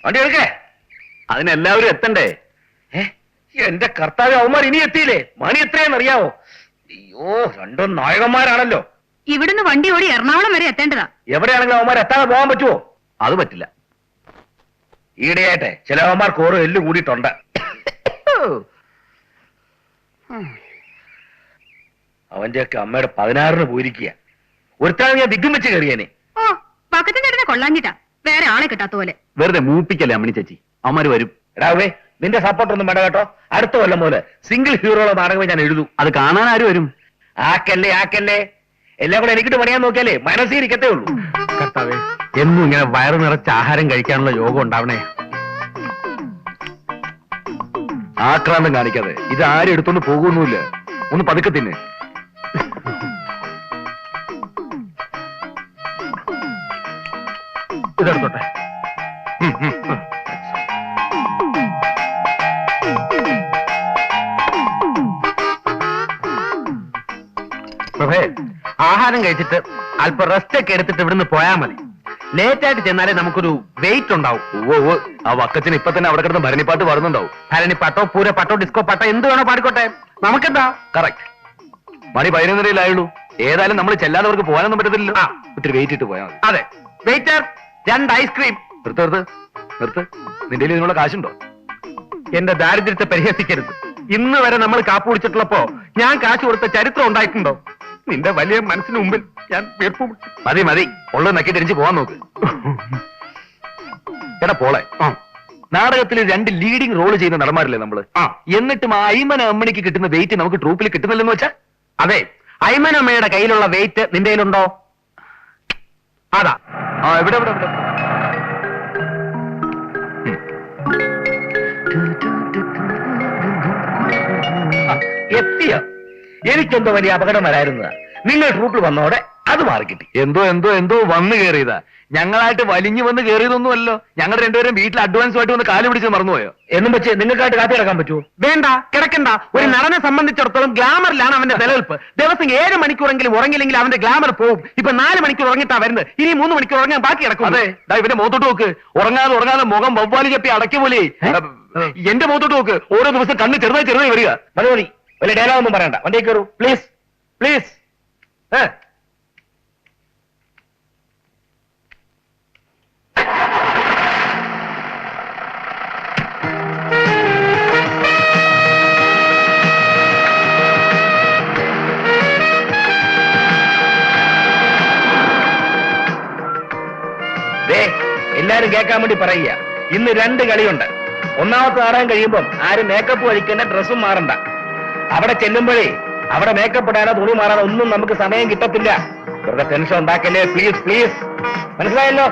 വണ്ടി എടുക്കേ. അതിനെല്ലാവരും എത്തണ്ടേ? എന്റെ കർത്താവ്, അവന്മാർ ഇനി എത്തിയില്ലേ? മണി എത്രയെന്ന് അറിയാവോ? അയ്യോ, രണ്ടും നായകന്മാരാണല്ലോ. ഇവിടുന്ന് വണ്ടി ഓടി എറണാകുളം വരെ എത്തേണ്ടതാ. എവിടെയാണെങ്കിലും അവന്മാർ എത്താതെ പോകാൻ പറ്റുമോ? അത് പറ്റില്ല. ഈടെയായിട്ടെ ചില അവന്മാർക്ക് ഓരോ എല്ല് കൂടിയിട്ടുണ്ട്. അവന്റെയൊക്കെ അമ്മയുടെ 16-ന് പോയിരിക്കുക. ഒരുത്താണ് ഞാൻ ദിഗ്ഗം വെച്ച് കയറിയേനെ. ഓ, പക്കത്തെ ചേട്ടനെ കൊള്ളാഞ്ഞിട്ടാ, വേറെ ആളെ കിട്ടാത്ത പോലെ. വെറുതെ മൂപ്പിക്കല്ലേ അമ്മണി ചേച്ചി, അവന്മാര് വരും. എടാവേ, നിന്റെ സപ്പോർട്ടൊന്നും വേണ്ട കേട്ടോ. അടുത്ത കൊല്ലം പോലെ സിംഗിൾ ഹീറോയുടെ നാടകമേ ഞാൻ എഴുതൂ. അത് കാണാൻ ആര് വരും? ആക്കല്ലേ എല്ലാം കൂടെ എനിക്കിട്ട് പണിയാൻ നോക്കിയാലേ മനസ്സിൽ ഇരിക്കത്തേ ഉള്ളൂ. കർത്താവേ, എന്നും ഇങ്ങനെ വയറു നിറച്ച് ആഹാരം കഴിക്കാനുള്ള യോഗം ഉണ്ടാവണേ. ആക്രാന്തം കാണിക്കാതെ, ഇത് ആരും എടുത്തോണ്ട് പോകുന്നില്ല. ഒന്ന് പതുക്കെ തിന്നെ. ഇതെടുത്തോട്ടെ. പ്രഭേ, ആഹാരം കഴിച്ചിട്ട് അല്പം റെസ്റ്റ് ഒക്കെ എടുത്തിട്ട് ഇവിടുന്ന് പോയാൽ മതി. ലേറ്റ് ആയിട്ട് ചെന്നാലേ നമുക്കൊരു വെയിറ്റ് ഉണ്ടാവും. ആ വക്കത്തിന് ഇപ്പൊ തന്നെ അവിടെ കിടന്ന് ഭരണിപ്പാട്ട് പാടുന്നുണ്ടാവും. ഭരണിപ്പാട്ടോ പൂരപ്പാട്ടോ ഡിസ്കോ പാട്ടോ എന്ത് വേണോ പാടിക്കോട്ടെ, നമുക്കെന്താ. കറക്റ്റ്. മണി 11:30 ഏതായാലും നമ്മൾ ചെല്ലാത്തവർക്ക് പോകാനൊന്നും പറ്റത്തില്ലല്ലോ. ഒത്തിരി വെയിറ്റ് ഇട്ട് പോയാൽ മതി. അതെ. Waiter, 2 ice cream. നിർത്ത്. നിന്റെ ഇതിനുള്ള കാശുണ്ടോ? എന്റെ ദാരിദ്ര്യത്തെ പരിഹസിക്കരുത്. ഇന്ന് വരെ നമ്മൾ കാപ്പ് കുടിച്ചിട്ടുള്ളപ്പോ ഞാൻ കാശ് കൊടുത്ത ചരിത്രം ഉണ്ടായിട്ടുണ്ടോ? നിന്റെ വലിയ മനസ്സിന് മുമ്പിൽ ഞാൻ വീർപ്പും. മതി ഉള്ളത് നക്കി തിരിച്ച് പോവാൻ നോക്ക്. എടാ പോളെ, നാടകത്തിൽ 2 ലീഡിംഗ് റോള് ചെയ്യുന്ന നടന്മാരില്ലേ നമ്മള്? എന്നിട്ടും ആ അയ്മന അമ്മണിക്ക് കിട്ടുന്ന വെയിറ്റ് നമുക്ക് ട്രൂപ്പിൽ കിട്ടുന്നില്ലെന്ന് വെച്ചാ? അതെ, അയ്മന അമ്മയുടെ കയ്യിലുള്ള വെയിറ്റ് നിന്റെ കയ്യിലുണ്ടോ? അതാ. എവിടെ എത്തിയോ? എനിക്കെന്തോ വലിയ അപകടം വരായിരുന്നതാ. നിങ്ങൾ ട്രൂപ്പിൽ വന്നോടെ അത് മാറിക്കിട്ടി. എന്തോ വന്നു കയറിയതാ. ഞങ്ങളായിട്ട് വലിഞ്ഞു വന്ന് കയറിയതൊന്നുമല്ലോ. ഞങ്ങൾ രണ്ടുപേരും വീട്ടിൽ അഡ്വാൻസ് ആയിട്ട് വന്ന് കാല് പിടിച്ച് മറന്നുപോയോ? എന്നും വെച്ച് നിങ്ങൾക്കായിട്ട് കാത്തി കിടക്കാൻ പറ്റുമോ? വേണ്ട, കിടക്കണ്ട. ഒരു നടനെ സംബന്ധിച്ചിടത്തോളം ഗ്ലാമറിലാണ് അവന്റെ നിലനിൽപ്പ്. ദിവസം 7 മണിക്കൂറെങ്കിലും ഉറങ്ങില്ലെങ്കിൽ അവന്റെ ഗ്ലാമർ പോവും. ഇപ്പൊ 4 മണിക്കൂർ ഉറങ്ങിട്ടാ വരുന്നത്. ഇനി 3 മണിക്കൂർ ഉറങ്ങാൻ ബാക്കി കിടക്കും. അതെ, ഇവന്റെ മുഖത്തോട്ട് നോക്ക്. ഉറങ്ങാതെ മുഖം വവ്വാലി ചപ്പി അടക്കിയ പോലെ. എന്റെ മുഖത്തോട്ട് നോക്ക്. ഓരോ ദിവസം കണ്ണ് ചെറുതായി വരിക. മതി. വലിയ ഡയലോഗ് ഒന്നും പറയണ്ട. വണ്ടി കയറൂ പ്ലീസ്. എല്ലാരും കേൾക്കാൻ വേണ്ടി പറയുക. ഇന്ന് 2 കളിയുണ്ട്. ഒന്നാമത്തെ നാടകം കഴിയുമ്പം ആരും മേക്കപ്പ് കഴിക്കേണ്ട, ഡ്രസ്സും മാറണ്ട. അവിടെ ചെല്ലുമ്പോഴേ അവിടെ മേക്കപ്പ് ഇടാനോ തുണി മാറാനോ ഒന്നും നമുക്ക് സമയം കിട്ടത്തില്ല. വെറുതെ ടെൻഷൻ ഉണ്ടാക്കല്ലേ, പ്ലീസ്. മനസ്സിലായല്ലോ?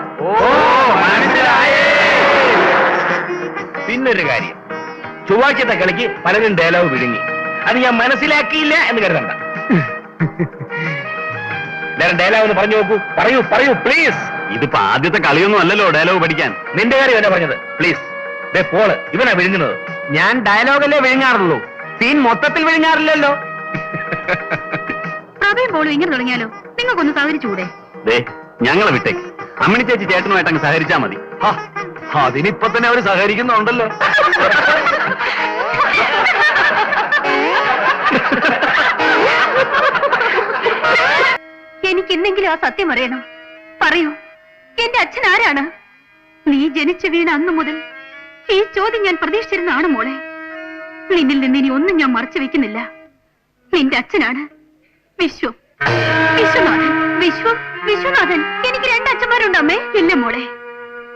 പിന്നൊരു കാര്യം, ചൊവ്വാഴ്ചത്തെ കളിക്ക് പലരും ഡയലോഗ് വിഴുങ്ങി. അത് ഞാൻ മനസ്സിലാക്കിയില്ല എന്ന് കരുതണ്ട. എല്ലാരും ഡയലോഗ് ഒന്ന് പറഞ്ഞു നോക്കൂ. പറയൂ പ്ലീസ്. ഇതിപ്പോ ആദ്യത്തെ കളിയൊന്നും അല്ലല്ലോ ഡയലോഗ് പഠിക്കാൻ. നിന്റെ കാര്യം എന്നാ പറഞ്ഞത്? പ്ലീസ്. പോള് ഇവനാ വിഴുങ്ങുന്നത്. ഞാൻ ഡയലോഗല്ലേ വിഴുങ്ങാറുള്ളൂ, സീൻ മൊത്തത്തിൽ വിഴുങ്ങാറില്ലല്ലോ. പ്രഭയും പോളും ഇങ്ങനെ തുടങ്ങിയാലോ? നിങ്ങൾക്കൊന്ന് സഹകരിച്ചൂടെ? ഞങ്ങളെ വിട്ടേക്ക്. അമ്മണി ചേച്ചി ചേട്ടനുമായിട്ട് അങ്ങ് സഹകരിച്ചാ മതി. അതിനിപ്പൊ തന്നെ അവര് സഹകരിക്കുന്നുണ്ടല്ലോ. എനിക്ക് ഇന്നെങ്കിലും ആ സത്യം അറിയണം. പറയൂ, എന്റെ അച്ഛൻ ആരാണ്? നീ ജനിച്ചു വീണ അന്നു മുതൽ ഈ ചോദ്യം ഞാൻ പ്രതീക്ഷിച്ചിരുന്നാണ് മോളെ. നിന്നിൽ നിന്ന് ഇനി ഒന്നും ഞാൻ മറച്ചു വെക്കുന്നില്ല. നിന്റെ അച്ഛനാണ് വിശ്വനാഥൻ. എനിക്ക് 2 അച്ഛന്മാരുണ്ട് അമ്മേ. ഇല്ല മോളെ,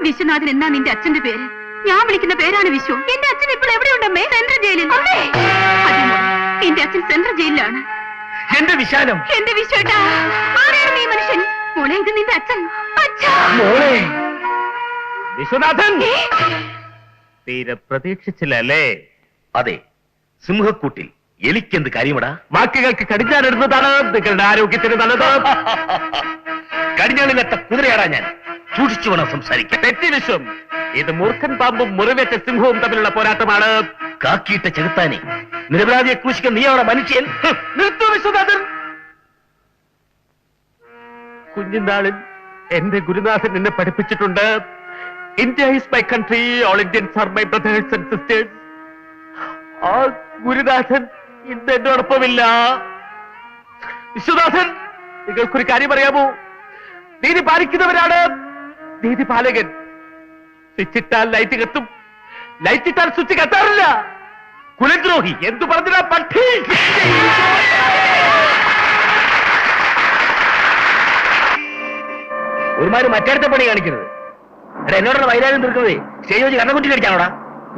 വിശ്വനാഥൻ എന്നാ നിന്റെ അച്ഛന്റെ പേര്. ഞാൻ വിളിക്കുന്ന പേരാണ് വിശ്വ. എന്റെ അച്ഛൻ ഇപ്പോൾ എവിടെയുണ്ടമ്മേ? സെൻട്രൽ ജയിലിൽ. എന്റെ അച്ഛൻ സെൻട്രൽ ജയിലിലാണ്. എന്റെ വിശാലം, എന്റെ വിശ്വേട്ടാ, ആരാണ് നീ മനുഷ്യൻ? മോളെ, ഇത് നിന്റെ അച്ഛൻ. വിശ്വനാഥൻ തീരെ പ്രതീക്ഷിച്ചില്ലല്ലേ? അതെ, സിംഹക്കൂട്ടിൽ എലിക്കെന്ത് കാര്യമടാ? വാക്കുകൾക്ക് കടിഞ്ഞാനിടുന്നതാണ് നിങ്ങളുടെ ആരോഗ്യത്തിന് നല്ലത്. കടിഞ്ഞാണിലെത്ത കുതിരയാടാ ഞാൻ. സൂക്ഷിച്ചു വേണം സംസാരിക്കാൻ. തെറ്റി വിശ്വം. ഇത് മൂർഖൻ പാമ്പും മുറിവേറ്റ സിംഹവും തമ്മിലുള്ള പോരാട്ടമാണ്. കാക്കിയിട്ട ചെകുത്താനെ, നിരപരാധിയെ ക്രൂശിക്കാൻ നീയാണ് മനുഷ്യൻ. നിർത്തു വിശ്വനാഥൻ. കുഞ്ഞുനാളിൽ എന്റെ ഗുരുനാഥൻ എന്നെ പഠിപ്പിച്ചിട്ടുണ്ട്, India is my country, all Indians are my brothers and sisters. ആ ഗുരുദാസൻ ഇന്ന് എന്നോടൊപ്പമില്ല. വിശ്വദാസൻ, നിങ്ങൾക്കൊരു കാര്യം അറിയാമോ? നീതി പാലിക്കുന്നവരാണ് നീതി പാലകൻ. സ്വിച്ച് ഇട്ടാൽ ലൈറ്റ് കത്തും, ലൈറ്റ് ഇട്ടാൽ സ്വിച്ച് കത്താറില്ല. കുലദ്രോഹി എന്തു പറഞ്ഞാ പട്ടി. ഒരുമാതിരി മറ്റേടത്തെ പണി കാണിക്കരുത്. എടാ, എന്നോടുള്ള വൈരാഗ്യം തീർക്കുന്നതേ സ്റ്റേജ് വെച്ച് കണ്ണക്കുറ്റി കടിക്കാനോടാ?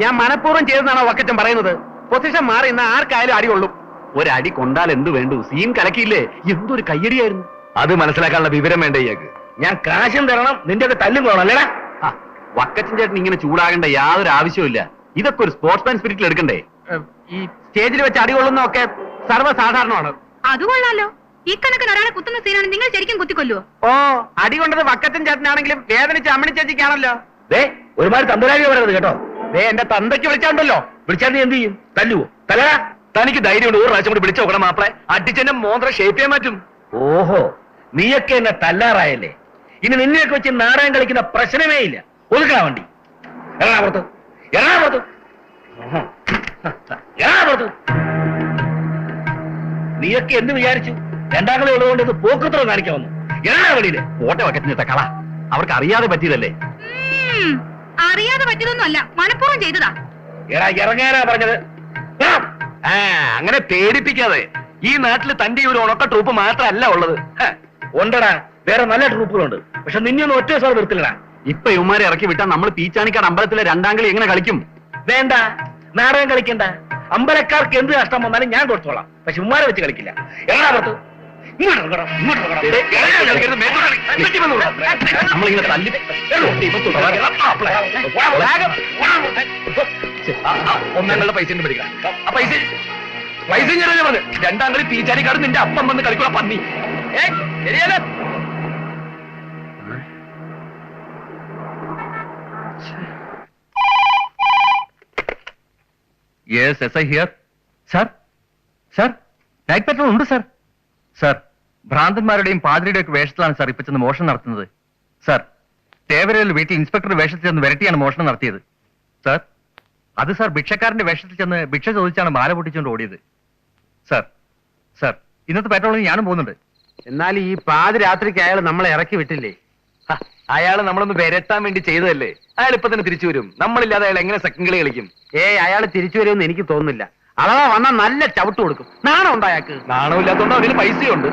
ഞാൻ മനഃപൂർവ്വം ചെയ്തെന്നാണോ വക്കച്ചൻ പറയുന്നത്? പൊസിഷൻ മാറി ഇന്ന് ആർക്കായാലും അടി കൊള്ളും. ഒരടി കൊണ്ടാൽ എന്ത് വേണ്ടു? സീൻ കലക്കിയില്ലേ? എന്തൊരു കയ്യടിയായിരുന്നു. അത് മനസ്സിലാക്കാനുള്ള വിവരം വേണ്ട ഇയാൾക്ക്. ഞാൻ കാശും തരണം, നിന്റെ ഒക്കെ തല്ലും കൊള്ളണം അല്ലേടാ? വക്കച്ചൻ ചേട്ടൻ ഇങ്ങനെ ചൂടാകേണ്ട യാതൊരു ആവശ്യമില്ല. ഇതൊക്കെ ഒരു സ്പോർട്സ്മാൻ സ്പിരിറ്റിൽ എടുക്കണ്ടേ? ഈ സ്റ്റേജിൽ വെച്ച് അടി കൊള്ളുന്നതൊക്കെ സർവ്വസാധാരണമാണ്. അത് കൊള്ളാലോ. ഈ കണക്കിന് ഒരാളെ കുത്തുന്ന സീനാണ് നിങ്ങൾ ശരിക്കും കുത്തിക്കൊല്ലുവോ? ഓ, അടി കൊണ്ടത് വക്കച്ചൻ ചേട്ടനാണെങ്കിലും വേദനിച്ച് അമ്മണി ചേച്ചിക്കാണല്ലോ. ഒരുമാതിരി തമ്പരാജി പറയരുത് കേട്ടോ. എന്റെ തന്തയ്ക്ക് വിളിച്ചാണ്ടല്ലോ. വിളിച്ചാൽ നീ എന്ത് ചെയ്യും? തല്ലുവോ? തലടാ. തനിക്ക് ധൈര്യമുണ്ട് ഒരു പ്രാവശ്യം കൂടി വിളിച്ചു നോക്കണം മാപ്പിളെ. അടിച്ചെന്നെ മോന്ത്ര ഷേപ്പ് ചെയ്യാൻ പറ്റും. ഓഹോ, നീയൊക്കെ എന്നെ തല്ലാറായല്ലേ? ഇനി നിന്നെയൊക്കെ വെച്ച് നാടകം കളിക്കുന്ന പ്രശ്നമേ ഇല്ല. ഒതുക്കണ വണ്ടി. എറണാകുളത്ത് എറണാകുളത്ത് എറണാകുളത്ത് നീയൊക്കെ എന്ത് വിചാരിച്ചു? രണ്ടാം കളി ഉള്ളതുകൊണ്ട് ഇത് പോക്കൃത്രം കാണിക്കാൻ വന്നു. എറണാകുളിയിലെ ഓട്ടെ വക്കറ്റിനിട്ട കള. അവർക്ക് അറിയാതെ പറ്റിയതല്ലേ? അറിയാതെ പറ്റിയതൊന്നുമല്ല, മനഃപൂർവ്വം ചെയ്തതാ. ഇറങ്ങാനാ പറഞ്ഞത്. അങ്ങനെ പേടിപ്പിക്കാതെ. ഈ നാട്ടിൽ തന്റെ ഒരു ഉണക്ക ട്രൂപ്പ് മാത്രമല്ല ഉള്ളത്. ഉണ്ടടാ, വേറെ നല്ല ട്രൂപ്പുകളുണ്ട്. പക്ഷെ നിന്നൊന്നും ഒറ്റ സാർ നിർത്തില്ലടാ. ഇപ്പൊ ഇവന്മാരെ ഇറക്കി വിട്ടാൽ നമ്മൾ പീച്ചാനിക്കാട് അമ്പലത്തിലെ രണ്ടാം കളി എങ്ങനെ കളിക്കും? വേണ്ട, നാടകം കളിക്കണ്ട. അമ്പലക്കാർക്ക് എന്ത് കഷ്ടം വന്നാലും ഞാൻ കൊടുത്തോളാം. പക്ഷെ ഉമ്മാരെ വെച്ച് കളിക്കില്ല. എറണാകുളത്ത് നമ്മളിങ്ങനെ തല്ലി ഒന്നാങ്ങളുടെ പൈസ പിടിക്കാം. ആ പൈസ ഞാൻ പറഞ്ഞു. രണ്ടാം കളി പീച്ചാനിക്കാട് നിന്റെ അപ്പം വന്ന് കളിക്കൂടെ പന്നി. ശരിയല്ലേ? Yes, S I here. Sir, sir, night petrol ഉണ്ട് സാർ. സാർ, ഭ്രാന്തന്മാരുടെയും പാതിരിയുടെയും ഒക്കെ വേഷത്തിലാണ് സാർ ഇപ്പൊ ചെന്ന് മോഷണം നടത്തുന്നത്. സാർ, തേവരയിൽ വീട്ടിൽ ഇൻസ്പെക്ടർ വേഷത്തിൽ ചെന്ന് വിരട്ടിയാണ് മോഷണം നടത്തിയത്. സാർ, അത് സാർ ഭിക്ഷക്കാരന്റെ വേഷത്തിൽ ചെന്ന് ഭിക്ഷ ചോദിച്ചാണ് മാല പൊട്ടിച്ചുകൊണ്ട് ഓടിയത്. സാർ, സാർ, ഇന്നത്തെ പെട്രോളിന് ഞാനും പോകുന്നുണ്ട്. എന്നാൽ ഈ പാതിരാത്രിക്ക് അയാൾ നമ്മളെ ഇറക്കി വിട്ടില്ലേ? അയാൾ നമ്മളൊന്ന് വിരട്ടാൻ വേണ്ടി ചെയ്തതല്ലേ? അയാൾ ഇപ്പൊ തന്നെ തിരിച്ചു വരും. നമ്മളില്ലാതെ അയാൾ എങ്ങനെ സെക്കൻഡ് കളി കളിക്കും? അയാൾ തിരിച്ചു വരുമെന്ന് എനിക്ക് തോന്നുന്നില്ല. അഥവാ വന്നാൽ നല്ല ചവിട്ട് കൊടുക്കും. നാണം ഉണ്ട് അയാൾക്ക്. നാണമില്ലാത്തതുകൊണ്ട് അവരിൽ പൈസയുണ്ട്.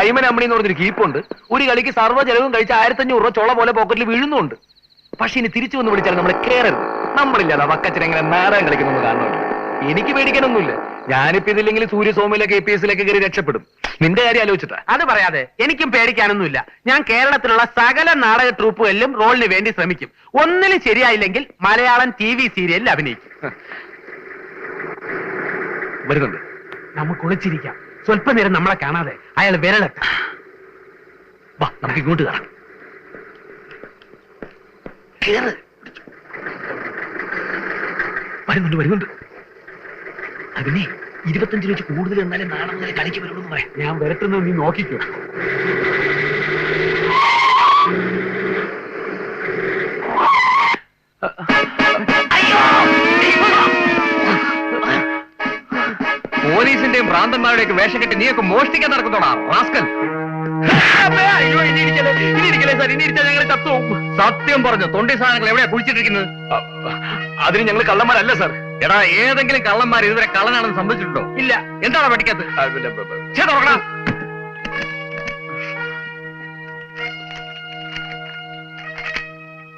അയ്മൻ അമ്മണി എന്ന് പറഞ്ഞൊരു കീപ്പുണ്ട്. ഒരു കളിക്ക് സർവ്വ ചെലവും കഴിച്ച് 1500 രൂപ ചോള പോലെ പോക്കറ്റിൽ വീഴുന്നുണ്ട്. പക്ഷെ ഇനി തിരിച്ചു വന്ന് വിളിച്ചാൽ നമ്മൾ കേറരുത്. നമ്മളില്ലാതെ വക്കച്ചൻ എങ്ങനെ നാടകം കളിക്കുന്നു കാണുന്നുണ്ട്. എനിക്ക് പേടിക്കാനൊന്നുമില്ല. ഞാനിപ്പോ ഇതില്ലെങ്കിൽ സൂര്യസോമിലൊക്കെ APS-ലേക്ക് കയറി രക്ഷപ്പെടും. നിന്റെ കാര്യം ആലോചിച്ചിട്ടാ. അത് പറയാതെ എനിക്കും പേടിക്കാനൊന്നുമില്ല. ഞാൻ കേരളത്തിലുള്ള സകല നാടക ട്രൂപ്പുകളിലും റോളിന് വേണ്ടി ശ്രമിക്കും. ഒന്നിലും ശരിയായില്ലെങ്കിൽ മലയാളം TV സീരിയലിൽ അഭിനയിക്കും. വരുന്നുണ്ട്. നമുക്ക് ഒളിച്ചിരിക്കാം. സ്വല്പ നേരം നമ്മളെ കാണാതെ അയാൾ വിരലെത്താം. വാ, നമുക്ക് ഇങ്ങോട്ട് കാണാം. വരുന്നുണ്ട്. അതിനെ 25 രൂപ കൂടുതൽ എന്നാലും നാളെ മുതൽ കളിക്ക് വരുള്ളൂ. ഞാൻ വരട്ടുന്നത് നീ നോക്കിക്കോ. പോലീസിന്റെയും ഭ്രാന്തന്മാരുടെയൊക്കെ വേഷം കെട്ടി നീയൊക്കെ മോഷ്ടിക്കാൻ നടക്കുന്നോടാ റാസ്കൽ. സത്യം പറഞ്ഞു, തൊണ്ടി സാധനങ്ങൾ എവിടെയാ കുഴിച്ചിട്ടിരിക്കുന്നത്? അതിന് ഞങ്ങൾ കള്ളന്മാരല്ല സാർ. എടാ, ഏതെങ്കിലും കള്ളന്മാർ ഇതുവരെ കള്ളനാണെന്ന് സംഭവിച്ചിട്ടുണ്ടോ? ഇല്ല. എന്താണ് പഠിക്കാത്തത്?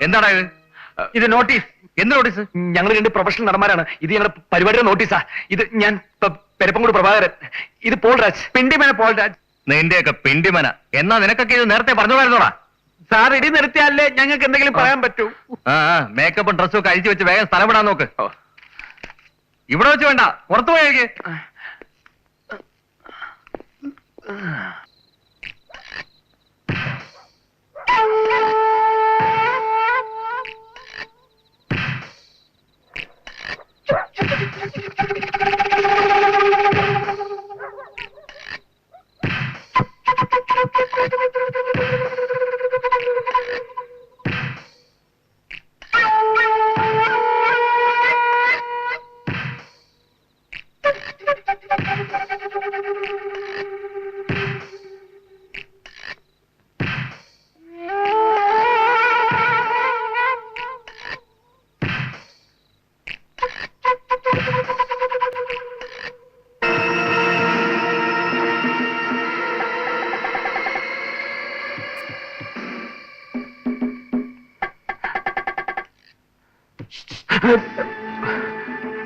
എന്താടാ ഇത്? ഇത് നോട്ടീസ്. എന്ത് നോട്ടീസ്? ഞങ്ങൾ 2 പ്രൊഫഷണൽ നടന്മാരാണ്. ഇത് ഞങ്ങളുടെ പരിപാടിയുടെ നോട്ടീസാ. ഇത് ഞാൻ പെരപ്പംകൂട് പ്രഭാകരൻ. ഇത് പോൾരാജ്. പിണ്ടിമന പോൾരാജ്. നിന്റെയൊക്കെ പിണ്ടിമന. എന്നാ നിനക്കൊക്കെ ഇത് നേരത്തെ പറഞ്ഞോളായിരുന്നോടാ? സാർ, ഇടി നിർത്തിയാലേ ഞങ്ങൾക്ക് എന്തെങ്കിലും പറയാൻ പറ്റൂ. മേക്കപ്പും ഡ്രസ്സും ഒക്കെ അഴിച്ചു വെച്ച് വേഗം സ്ഥലം വിടാൻ നോക്ക്. ഇവിടെ വെച്ച് വേണ്ട, പുറത്തു പോയേക്ക്.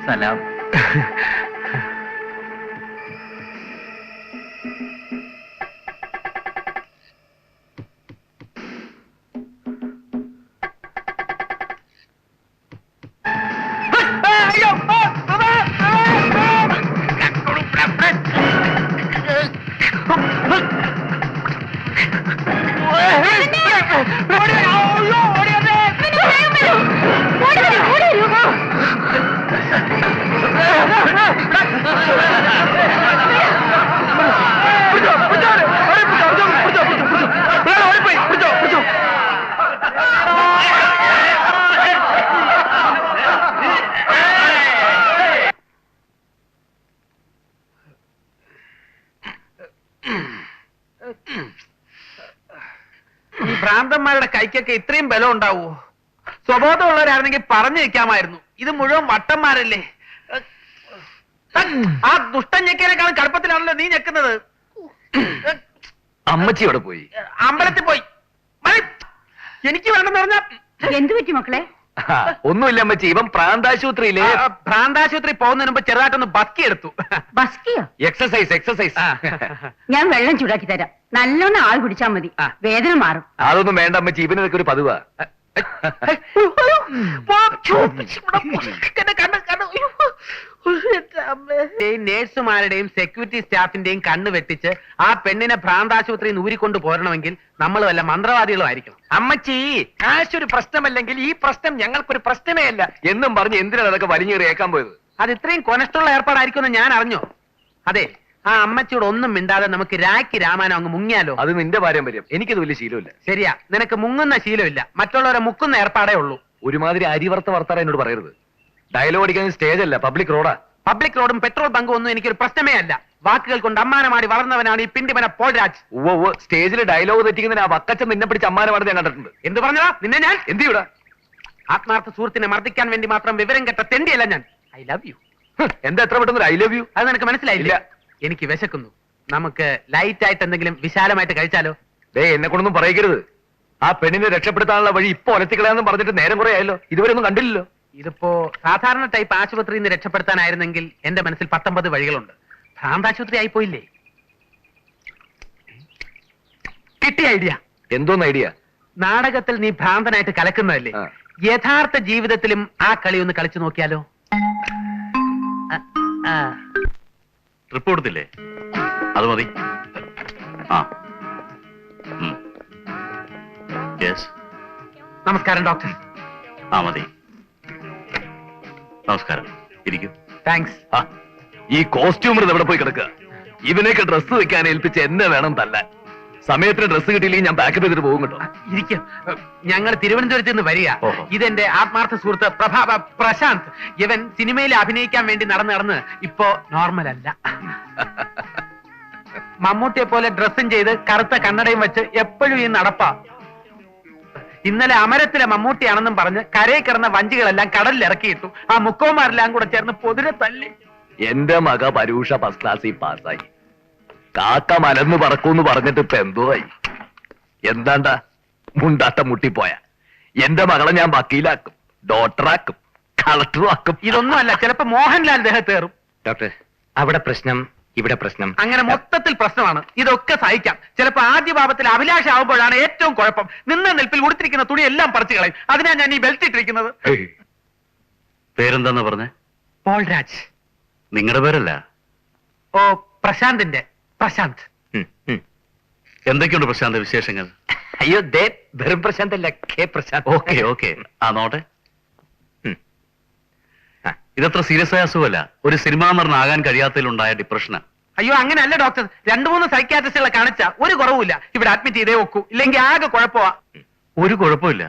സലാം. ഈ ഭ്രാന്തന്മാരുടെ കൈക്കൊക്കെ ഇത്രയും ബലം ഉണ്ടാവോ? സ്വബോധമുള്ളവരായിരുന്നെങ്കിൽ പറഞ്ഞു വെക്കാമായിരുന്നു. ഇത് മുഴുവൻ വട്ടന്മാരല്ലേ. ആ ദുഷ്ടൻ ഞെക്കിയതിനേക്കാളും കടുപ്പത്തിലാണല്ലോ നീ ഞെക്കുന്നത്. അമ്മച്ചി അവിടെ പോയി. അമ്പലത്തിൽ പോയി. എനിക്ക് വേണമെന്ന് പറഞ്ഞ എന്തു പറ്റി മക്കളെ? ഒന്നുമില്ല അമ്മച്ചി, ഇവൻ പ്രാന്താശുപത്രിയില് ഭ്രാന്താശുപത്രി പോകുന്നതിന് മുമ്പ് ചെറുതായിട്ടൊന്ന് ബസ്കി എടുത്തു. ബസ്കിയോ? എക്സസൈസ്. ഞാൻ വെള്ളം ചൂടാക്കി തരാം. നല്ലോണം ആൾ കുടിച്ചാൽ മതി, വേദന മാറും. അതൊന്നും വേണ്ട അമ്മച്ചി, ഇവനൊക്കെ ഒരു പതിവാ. നേഴ്സുമാരുടെയും സെക്യൂരിറ്റി സ്റ്റാഫിന്റെയും കണ്ണ് വെട്ടിച്ച് ആ പെണ്ണിനെ ഭ്രാന്താശുപത്രിയിൽ ഊരിക്കൊണ്ട് പോരണമെങ്കിൽ നമ്മൾ വല്ല മന്ത്രവാദികളും ആയിരിക്കണം. അമ്മച്ചി, കാശൊരു പ്രശ്നമല്ലെങ്കിൽ ഈ പ്രശ്നം ഞങ്ങൾക്കൊരു പ്രശ്നമേ അല്ല എന്നും പറഞ്ഞ് എന്തിനാണ് അതൊക്കെ വലിഞ്ഞേറി ഏക്കാൻ പോയത്? അത് ഇത്രയും കൊനഷ്ടമുള്ള ഏർപ്പാടായിരിക്കുമെന്ന് ഞാൻ അറിഞ്ഞോ? അതെ, ആ അമ്മച്ചിയോട് ഒന്നും മിണ്ടാതെ നമുക്ക് രാഖി രാമായണം അങ്ങ് മുങ്ങിയാലോ? അത് നിന്റെ പാരമ്പര്യം, എനിക്കത് വലിയ ശീലമില്ല. ശരിയാ, നിനക്ക് മുങ്ങുന്ന ശീലമില്ല, മറ്റുള്ളവരെ മുക്കുന്ന ഏർപ്പാടേ ഉള്ളൂ. ഒരുമാതിരി അരിവർത്ത വർത്താറ എന്നോട് പറയരുത്. ഡയലോഗ് അടിക്കാൻ സ്റ്റേജ് അല്ല, പബ്ലിക് റോഡാ. പബ്ലിക് റോഡും പെട്രോൾ ബങ്കും ഒന്നും എനിക്കൊരു പ്രശ്നമേ അല്ല. വാക്കുകൾ കൊണ്ട് അമ്മാനമാടി വളർന്നവനാണ് ഈ പിണ്ടിമന പോൾരാജ്. സ്റ്റേജിൽ ഡയലോഗ് തെറ്റിക്കുന്നതിന് ആ വക്കച്ചൻ നിന്നെ പിടിച്ച് അമ്മാനമാണെന്ന് ഞാൻ കണ്ടിട്ടുണ്ട്. എന്ത് പറഞ്ഞതാ നിന്നെ ഞാൻ? എന്ത് ഇവിടെ ആത്മാർത്ഥ സുഹൃത്തിനെ മർദ്ദിക്കാൻ വേണ്ടി മാത്രം വിവരം കെട്ട തെണ്ടിയല്ല ഞാൻ. I love you. എന്താ എത്ര പെട്ടെന്ന് ഐ ലവ് യു? അത് നിനക്ക് മനസ്സിലായില്ല? എനിക്ക് വിശക്കുന്നു. നമുക്ക് ലൈറ്റ് ആയിട്ട് എന്തെങ്കിലും വിശാലമായിട്ട് കഴിച്ചാലോ? എന്നെ കൊണ്ടൊന്നും പറയരുത്. ആ പെണ്ണിനെ രക്ഷപ്പെടുത്താനുള്ള വഴി ഇപ്പൊ ഒലത്തിക്കളയാന്ന് പറഞ്ഞിട്ട് നേരം കുറെ ആയല്ലോ, ഇതുവരെ ഒന്നും കണ്ടില്ലല്ലോ. ഇതിപ്പോ സാധാരണ ടൈപ്പ് ആശുപത്രിയിൽ നിന്ന് രക്ഷപ്പെടുത്താനായിരുന്നെങ്കിൽ എന്റെ മനസ്സിൽ 19 വഴികളുണ്ട്. ഭ്രാന്താശുപത്രി ആയിപ്പോയില്ലേ? കിട്ടിയ ഐഡിയ. എന്തോന്ന് ഐഡിയ? നാടകത്തിൽ നീ ഭ്രാന്തനായിട്ട് കലക്കുന്നതല്ലേ, യഥാർത്ഥ ജീവിതത്തിലും ആ കളി ഒന്ന് കളിച്ചു നോക്കിയാലോ? ട്രിപ്പ് കൊടുത്തില്ലേ? അത് മതി. ആ യെസ്. നമസ്കാരം ഡോക്ടർ. ആ മതി. നമസ്കാരം, ഇരിക്കും. താങ്ക്സ്. ഈ കോസ്റ്റ്യൂമർ എവിടെ പോയി കിടക്കുക? ഇവനൊക്കെ ഡ്രസ്സ് വെക്കാൻ ഏൽപ്പിച്ച് എന്നെ വേണം തല്ലാൻ. സമയത്തിന് ഡ്രസ്സ് കിട്ടിയില്ലെങ്കിൽ ഞാൻ പാക്കപ്പ് ചെയ്തിട്ട് പോകും കേട്ടോ. ഇരിക്കും. ഞങ്ങൾ തിരുവനന്തപുരത്ത് നിന്ന് വരിക. ഇതെന്റെ ആത്മാർത്ഥ സുഹൃത്ത് പ്രശാന്ത്. ഇവൻ സിനിമയിൽ അഭിനയിക്കാൻ വേണ്ടി നടന്ന് ഇപ്പോ നോർമൽ അല്ല. മമ്മൂട്ടിയെ പോലെ ഡ്രസ്സും ചെയ്ത് കറുത്ത കണ്ണടയും വെച്ച് എപ്പോഴും ഈ നടപ്പാ. ഇന്നലെ അമരത്തിലെ മമ്മൂട്ടിയാണെന്നും പറഞ്ഞ് കരയിൽ കിടന്ന വഞ്ചികളെല്ലാം കടലിൽ ഇറക്കിയിട്ടു. ആ മുക്കോമാരെല്ലാം കൂടെ ചേർന്ന് പൊതിരെ തല്ലി. എന്റെ മക പരൂഷ ഫസ്റ്റ് ക്ലാസ്സിൽ പാസ്സായി. കാക്ക മലന്ന് പറക്കൂന്ന് പറഞ്ഞിട്ട് ഇപ്പൊ എന്തോ ആയി. എന്താണ്ടാ മുണ്ടാട്ട മുട്ടിപ്പോയ എന്റെ മകളെ ഞാൻ വക്കീലാക്കും, ഡോക്ടറാക്കും, കളക്ടറും ആക്കും. ഇതൊന്നും അല്ല, ചിലപ്പോ മോഹൻലാൽ ദേഹത്തേറും. ഡോക്ടർ, അവിടെ പ്രശ്നം, ഇവിടെ പ്രശ്നം, അങ്ങനെ മൊത്തത്തിൽ പ്രശ്നമാണ്. ഇതൊക്കെ സഹിക്കാം. ചിലപ്പോ ആദ്യ ഭാവത്തിൽ അഭിലാഷ ആവുമ്പോഴാണ് ഏറ്റവും കുഴപ്പം. നിന്ന നിൽപ്പിൽ ഉടുത്തിരിക്കുന്ന തുണി എല്ലാം പറിച്ചു കളയും. അതിനാ ഞാൻ ഈ ബെൽറ്റ് ഇട്ടിരിക്കുന്നത്. പേരെന്താന്ന് പറഞ്ഞേ? പോൾരാജ്. നിങ്ങളുടെ പേരല്ല? ഓ, പ്രശാന്തിന്റെ. പ്രശാന്ത്. എന്തൊക്കെയുണ്ട് പ്രശാന്ത് വിശേഷങ്ങൾ? അയ്യോ ദേ വെറും പ്രശാന്ത് അല്ല, കെ പ്രശാന്ത്. Okay okay. ആ നോട്ടെ. ഇതത്ര സീരിയസ് ആയ അസുഖമല്ല, ഒരു സിനിമാ നടനാകാൻ കഴിയാത്തതിലുണ്ടായ ഡിപ്രഷനാ. അയ്യോ അങ്ങനെയല്ല ഡോക്ടർ. 2-3 സൈക്യാട്രിസ്റ്റുകളെ കാണിച്ച ഒരു കുറവുമില്ല. ഇവിടെ അഡ്മിറ്റ് ചെയ്തേ ഒക്കൂ, ഇല്ലെങ്കിൽ ആകെ കുഴപ്പമാ. ഒരു കുഴപ്പമില്ല,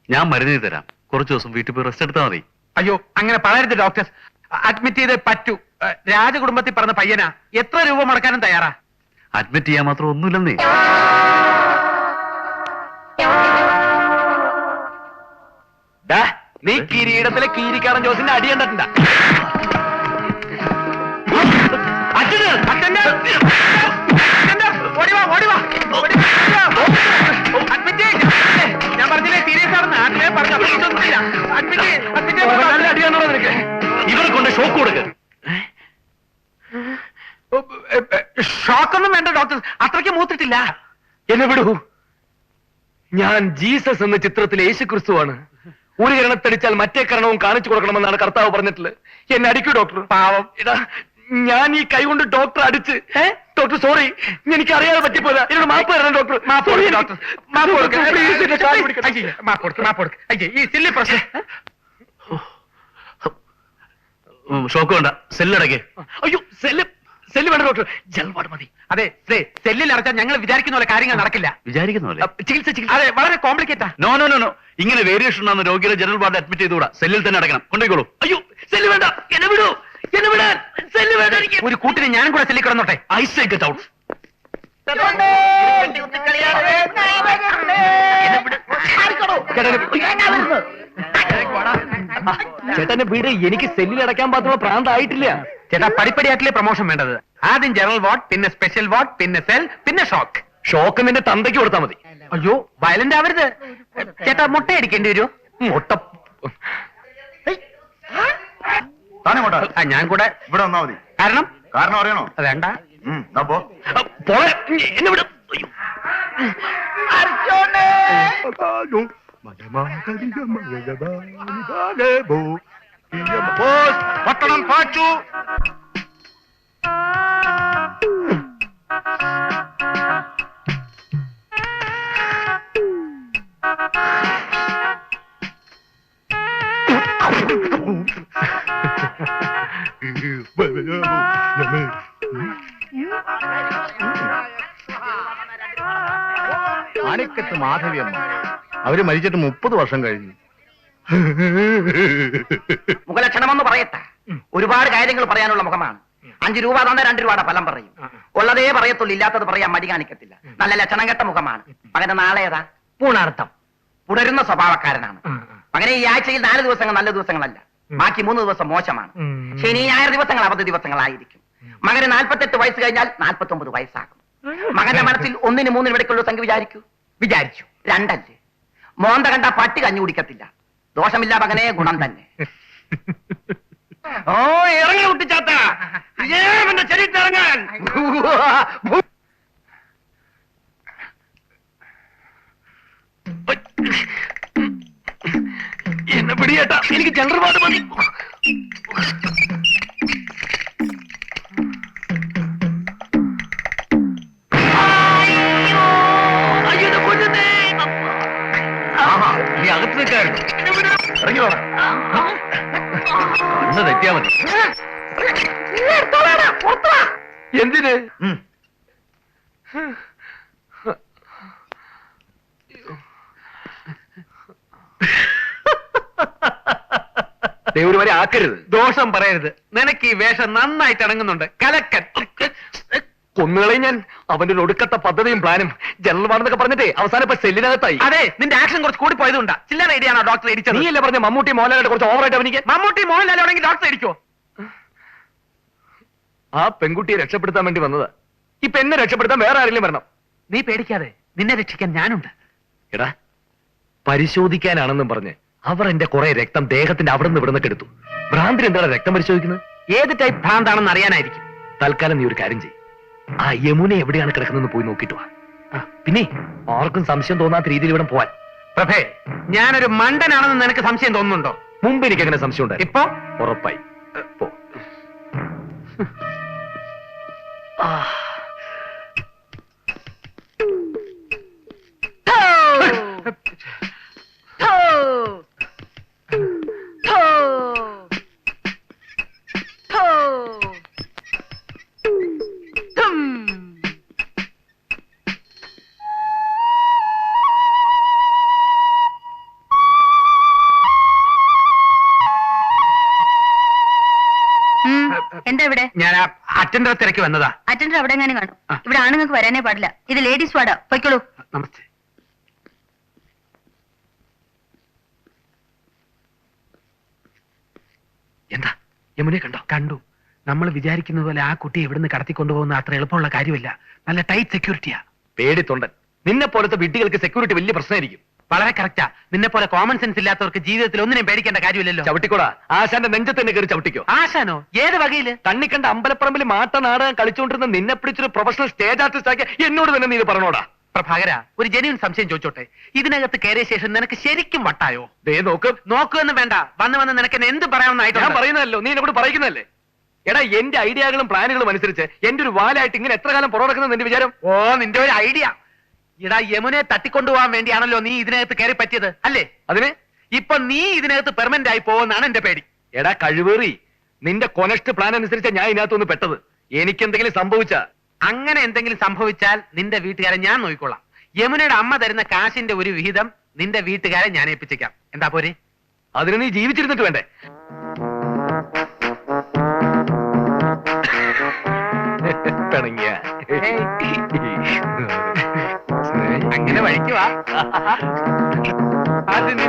ഞാൻ മരുന്ന് തരാം. കുറച്ച് ദിവസം വീട്ടിൽ പോയി റെസ്റ്റ് എടുത്താൽ മതി. അയ്യോ അങ്ങനെ പറയരുത് ഡോക്ടർ. അഡ്മിറ്റ് ചെയ്തേ പറ്റൂ. രാജകുടുംബത്തിൽ പറഞ്ഞ പയ്യനാ. എത്ര രൂപ മുടക്കാനും തയ്യാറാ. അഡ്മിറ്റ് ചെയ്യാൻ മാത്രം ഒന്നുമില്ലെന്നേ. നീ കിരീടത്തിലെ കീരിക്കാരൻ ജോസിന്റെ അടി കണ്ടിട്ടുണ്ടാ? ഞാൻ പറഞ്ഞില്ലേ സീരിയസ് ആണെന്ന്. ആദ്യമേ പറഞ്ഞു. അഡ്മിറ്റ് ഷോക്ക് കൊടുക്ക. ഷോക്കൊന്നും വേണ്ട ഡോക്ടർ, അത്രയ്ക്ക് മൂത്തിട്ടില്ല. എന്നെ വിടൂ. ഞാൻ ജീസസ് എന്ന ചിത്രത്തിലെ യേശു ക്രിസ്തുവാണ്. ഒരു കരണത്തടിച്ചാൽ മറ്റേ കരണവും കാണിച്ചു കൊടുക്കണമെന്നാണ് കർത്താവ് പറഞ്ഞിട്ടുള്ളത്. എന്നെ അടിക്കൂ ഡോക്ടർ. പാവം ഇതാ ഞാൻ ഈ കൈ കൊണ്ട് ഡോക്ടർ അടിച്ച്. ഡോക്ടർ സോറി, എനിക്ക് അറിയാതെ പറ്റിപ്പോയതാ. എന്നോട് മാപ്പ് തരണം ഡോക്ടർ. ഈ സില്ലി പ്രശ്നം. ഷോക്ക് വേണ്ട, സെല്ലടക്കേ. അയ്യോ സെല്ല് വേണ്ട ഡോക്ടർ, ജൽവാട് മതി. അതെ സെല്ലിൽ അടച്ചാൽ ഞങ്ങൾ വിചാരിക്കുന്ന പോലെ കാര്യങ്ങൾ നടക്കില്ല. വിചാരിക്കുന്ന പോലെ ചികിത്സ അതെ വളരെ കോംപ്ലിക്കേറ്റാ. നോ നോ നോ നോ, ഇങ്ങനെ വേരിയേഷൻ ഉണ്ടാകുന്ന രോഗികളെ ജനറൽ വാർഡ് അഡ്മിറ്റ് ചെയ്തുകൂടാ. സെല്ലിൽ തന്നെ അടക്കണം. കൊണ്ടുപോയിക്കോളൂ. അയ്യോ സെല്ല് വേണ്ട, എന്നെ വിടൂ. എന്നെ വിടാൻ സെല്ല് വേണ്ട. ഒരു കൂട്ടിന് ഞാനും കൂടെ സെല്ലിൽ കിടന്നോട്ടെ. I say get out. ചേട്ടന്റെ വീട് എനിക്ക് സെല്ലിൽ അടയ്ക്കാൻ പാത്തുള്ള പ്രാന്തായിട്ടില്ല. ചേട്ടാ പടിപ്പടിയായിട്ടില്ലേ പ്രൊമോഷൻ വേണ്ടത്? ആദ്യം ജനറൽ വാർഡ്, പിന്നെ സ്പെഷ്യൽ വാർഡ്, പിന്നെ സെൽ, പിന്നെ ഷോക്ക്. ഷോക്ക് നിന്റെ തന്തയ്ക്ക് കൊടുത്താൽ മതി. അയ്യോ വയലന്റ് ആവരുത് ചേട്ടാ. മുട്ട അടിക്കേണ്ടി വരുമോ? മുട്ട ഞാൻ കൂടെ ഇവിടെ വന്നാ മതി. കാരണം കാരണം അറിയണോ? വേണ്ട. എന്നെ വിടും. പട്ടണം പാച്ചു. ആനിക്കത്ത് മാധവിയമ്മ, അവര് മരിച്ചിട്ട് 30 വർഷം കഴിഞ്ഞു. മുഖലക്ഷണമെന്ന് പറയട്ടെ. ഒരുപാട് കാര്യങ്ങൾ പറയാനുള്ള മുഖമാണ്. 5 രൂപ തന്ന 2 രൂപയുടെ ഫലം പറയും. ഉള്ളതേ പറയത്തുള്ളൂ, ഇല്ലാത്തത് പറയാൻ മടി കാണിക്കത്തില്ല. നല്ല ലക്ഷണം കെട്ട മുഖമാണ്. മകന്റെ നാളെ ഏതാ? പൂണാർത്ഥം. പുടരുന്ന സ്വഭാവക്കാരനാണ്. മകനെ ഈ ആഴ്ചയിൽ 4 ദിവസങ്ങൾ നല്ല ദിവസങ്ങളല്ല, ബാക്കി 3 ദിവസം മോശമാണ്. ശനി ഞായർ ദിവസങ്ങൾ അവധി ദിവസങ്ങളായിരിക്കും. മകന് 48 വയസ്സ് കഴിഞ്ഞാൽ 49 വയസ്സാകും. മകന്റെ മനസ്സിൽ 1-ന് 3-ന് ഇടയ്ക്കുള്ള സംഖ്യ വിചാരിച്ചു. 2 അല്ലേ? മോന്ത കണ്ട പട്ടി കഞ്ഞു കുടിക്കത്തില്ല. ദോഷമില്ല മകനെ, ഗുണം തന്നെ. ഓ ഇറങ്ങി കുട്ടിച്ചാത്ത ശരീരത്തിറങ്ങാൻ. എന്നെ പിടിയേട്ടാ, എനിക്ക് ജനറൽ വാർഡ് മതി. നീ അകത്ത് നിൽക്കായിരുന്നു. ഇറങ്ങിയോ? കണ്ണ് തെറ്റിയാ മതി. എന്തിന്? ദൈവം വരെ ആക്കരുത്. ദോഷം പറയരുത്. നിനക്ക് ഈ വേഷം നന്നായിട്ട് ഇണങ്ങുന്നുണ്ട്. കലക്കൻ. കൊന്നുകളെ ഞാൻ. അവന്റെ ഒരു ഒടുക്കത്തെ പദ്ധതിയും പ്ലാനും ജനറൽ വാർഡെന്നൊക്കെ പറഞ്ഞിട്ടേ അവസാനം ഇപ്പൊ സെല്ലിനകത്തായി. അതെ, നിന്റെ ആക്ഷൻ കുറച്ച് കൂടി പോയതുകൊണ്ടാ. ചില്ലറ ഐഡിയാണോ ഡോക്ടർ ഇടിച്ചത്? നീയല്ലേ പറഞ്ഞ മമ്മൂട്ടി മോഹൻലാലിനെ കുറച്ച് ഓവറായിട്ട് അഭിനയിക്കാൻ? മമ്മൂട്ടി മോഹൻലാലാണെങ്കിൽ ഡോക്ടർ ഇടിക്കോ? ആ പെൺകുട്ടിയെ രക്ഷപ്പെടുത്താൻ വേണ്ടി വന്നതാ. ഇപ്പൊ എന്നെ രക്ഷപ്പെടുത്താൻ വേറെ ആരെങ്കിലും വരണം. നീ പേടിക്കാതെ, നിന്നെ രക്ഷിക്കാൻ ഞാനുണ്ട്. എടാ, പരിശോധിക്കാനാണെന്നും പറഞ്ഞ് അവർ എന്റെ കുറെ രക്തം ദേഹത്തിന്റെ അവിടെ നിന്ന് ഇവിടുന്ന് എടുത്തു. ഭ്രാന്തിന് എന്താണ് രക്തം പരിശോധിക്കുന്നത്? ഏത് ടൈപ്പ് ഭ്രാന്താണെന്ന് അറിയാനായിരിക്കും. തൽക്കാലം നീ ഒരു കാര്യം ചെയ്യും. ആ യമുന എവിടെയാണ് കിടക്കുന്നതെന്ന് പോയി നോക്കിയിട്ട് വാ. പിന്നെ ആർക്കും സംശയം തോന്നാത്ത രീതിയിൽ ഇവിടെ പോവാൻ. പ്രഭേ, ഞാനൊരു മണ്ടനാണെന്ന് നിനക്ക് സംശയം തോന്നുന്നുണ്ടോ? മുമ്പ് എനിക്ക് അങ്ങനെ സംശയം ഉണ്ടായി. ഇപ്പൊ ഉറപ്പായി. പോ. എന്താ ഇവിടെ? ഞാൻ അറ്റൻഡർ തിരക്കി വന്നതാ. അറ്റൻഡർ അവിടെ എങ്ങനെ കാണും? ഇവിടെ ആണുങ്ങൾക്ക് വരാനേ പാടില്ല. ഇത് ലേഡീസ് വാർഡാ. പൊയ്ക്കോളൂ. നമസ്തേ. എന്താ യമുനെ കണ്ടോ? കണ്ടു. നമ്മൾ വിചാരിക്കുന്നത് പോലെ ആ കുട്ടിയെ ഇവിടുന്ന് കടത്തിക്കൊണ്ടുപോകുന്ന അത്ര എളുപ്പമുള്ള കാര്യമില്ല. നല്ല ടൈറ്റ് സെക്യൂരിറ്റിയാ. പേടിത്തൊണ്ടൻ. നിന്നെ പോലത്തെ വിഡ്ഢികൾക്ക് സെക്യൂരിറ്റി വലിയ പ്രശ്നമായിരിക്കും. വളരെ കറക്റ്റാ. നിന്നെ പോലെ കോമൺ സെൻസ് ഇല്ലാത്തവർക്ക് ജീവിതത്തിൽ ഒന്നിനും പേടിക്കേണ്ട കാര്യമില്ലല്ലോ. ചവിട്ടിക്കോടാ, ആശാന്റെ നെഞ്ചത്ത് തന്നെ കയറി ചവിട്ടിക്കോ. ആശാനോ? ഏത് വകയില്? കണ്ണിക്കണ്ട അമ്പലപ്പറമ്പിൽ മാട്ട നാടകം കളിച്ചുകൊണ്ടിരുന്ന നിന്നെ പിടിച്ചൊരു പ്രൊഫഷണൽ സ്റ്റേജ് ആർട്ടിസ്റ്റ് ആക്കി എന്നോട് തന്നെ നീ ഇത് പറഞ്ഞോടാ. പ്രഭാകര, ഒരു ജെന്യൂൻ സംശയം ചോദിച്ചോട്ടെ. ഇതിനകത്ത് കയറിയ ശേഷം നിനക്ക് ശരിക്കും വട്ടായോ? ദേ നോക്ക്. നോക്കുമെന്ന് വേണ്ട, വന്ന് നിനക്ക് എന്നെ എന്ത് പറയാമെന്നായിട്ട് ഞാൻ പറയുന്നതല്ലോ, നീ എന്നോട് പറയുന്നതല്ലേ. എടാ, എന്റെ ഐഡിയകളും പ്ലാനുകളും അനുസരിച്ച് എന്റെ ഒരു വാലായിട്ട് ഇങ്ങനെ എത്ര കാലം പുറകിടക്കുന്നത് എന്റെ വിചാരം? ഓ, നിന്റെ ഒരു ഐഡിയ. ഇടാ, യമുനെ തട്ടിക്കൊണ്ടുപോകാൻ വേണ്ടിയാണല്ലോ നീ ഇതിനകത്ത് കയറി പറ്റിയത് അല്ലേ? അതിന് ഇപ്പൊ നീ ഇതിനകത്ത് പെർമനന്റ് ആയി പോകുമെന്നാണ് എന്റെ പേടി. എടാ കഴിവേറി, നിന്റെ കൊനസ്റ്റ് പ്ലാൻ അനുസരിച്ച് ഞാൻ ഇതിനകത്തൊന്ന് പെട്ടത്. എനിക്കെന്തെങ്കിലും സംഭവിച്ച അങ്ങനെ എന്തെങ്കിലും സംഭവിച്ചാൽ നിന്റെ വീട്ടുകാരെ ഞാൻ നോക്കിക്കൊള്ളാം. യമുനയുടെ അമ്മ തരുന്ന കാശിന്റെ ഒരു വിഹിതം നിന്റെ വീട്ടുകാരെ ഞാൻ ഏൽപ്പിച്ചേക്കാം. എന്താ പോരെ? അതിന് നീ ജീവിച്ചിരുന്നിട്ട് വേണ്ടേ? പിണങ്ങിയ അങ്ങനെ വഴിക്കുവാ. അത് നീ